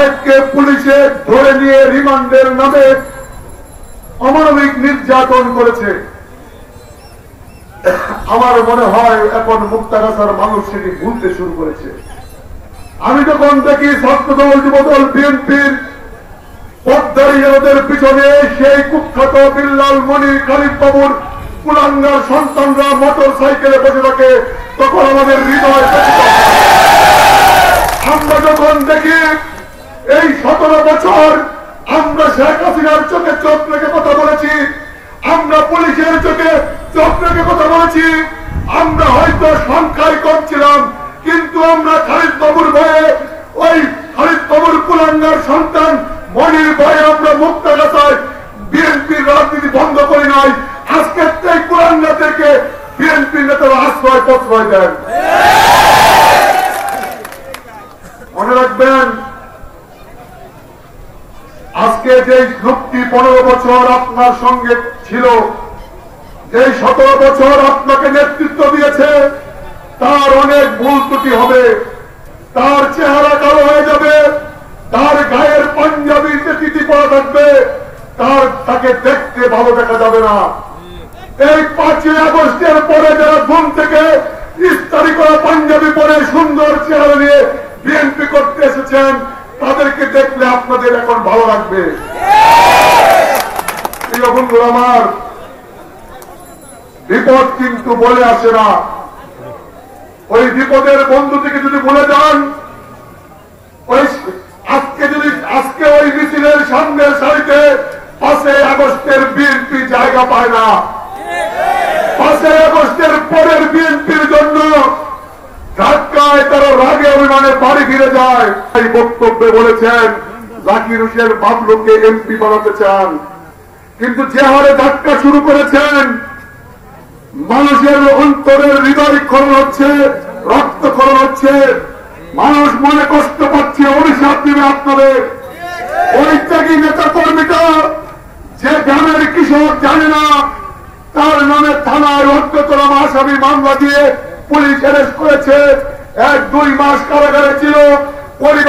সাহেবকে পুলিশে ধরে নিয়ে রিমান্ডের নামে অমানবিক নির্যাতন করেছে। আমার মনে হয় এখন মুক্তাগাছার মানুষ সেটি ভুলতে শুরু করেছে। আমি যখন দেখি ছাত্রদল, যুবদল, বিএনপির পদ্মারীদের পিছনে সেই কুখ্যাত বিল্লাল, মনির, খালিদ বাবুর কুলাঙ্গার সন্তানরা মোটর সাইকেলে বসে থাকে, তখন আমাদের হৃদয় আমরা যখন দেখি এই 17 বছর আমরা শেখ হাসিনার চোখে চোখ রেখে কথা বলেছি, আমরা পুলিশের চোখে চোখ রেখে কথা বলেছি, আমরা হয়তো সংখ্যায় কম ছিলাম, কিন্তু আমরা খালিদ বাবুর ভয়ে, ওই খালিদ বাবুর কুলাঙ্গার সন্তান মনির ভয়ে আমরা মুক্তাগাছায় বিএনপির রাজনীতি বন্ধ করি নাই। আজকে এই কুলাঙ্গাদেরকে বিএনপির নেতারা আশ্রয় প্রশ্রয় দেন। মনে রাখবেন, আজকে যে লোকটি 15 বছর আপনার সঙ্গে ছিল, যে 17 বছর আপনাকে নেতৃত্ব দিয়েছে, তার অনেক ভুল ত্রুটি হবে, তার চেহারা কালো হয়ে যাবে, তার গায়ের পাঞ্জাবিতে চিঠি পড়া থাকবে, তাকে দেখতে ভালো দেখা যাবে না। এই 5ই আগস্টের পরে যারা ঘুম থেকে ইস্তারি করা পাঞ্জাবি পরে সুন্দর চেহারা নিয়ে বিএনপি করতে এসেছেন, তাদেরকে দেখলে আপনাদের এখন ভালো লাগবে। বন্ধুরা আমার, বিপদ কিন্তু বলে আসে না। ওই বিপদের বন্ধুটিকে যদি বলে যান, আজকে ওই মিছিলের সামনের সারিতে 5ই আগস্টের বিএনপি জায়গা পায় না। 5ই আগস্টের পরের বিএনপির জন্য ধাক্কায় তারা রাগে অভিমানে বাড়ি ফিরে যায়। এই বক্তব্যে বলেছেন জাকির হোসেন বাবলুকে এমপি বানাতে চান, কিন্তু যে হারে ধাক্কা শুরু করেছেন, মানুষের অন্তরের হৃদয় ক্ষরণ হচ্ছে, রক্তক্ষরণ হচ্ছে, মানুষ মনে কষ্ট পাচ্ছে, অভিশাপ দিবে আপনাদের। ওই ত্যাগী নেতা কর্মীটা যে গ্রামের কৃষক জানে না, তার নামে থানায় অজ্ঞতনাম আসামি মামলা দিয়ে পুলিশ অ্যারেস্ট করেছে, 1-2 মাস কারাগারে ছিল। পরিবার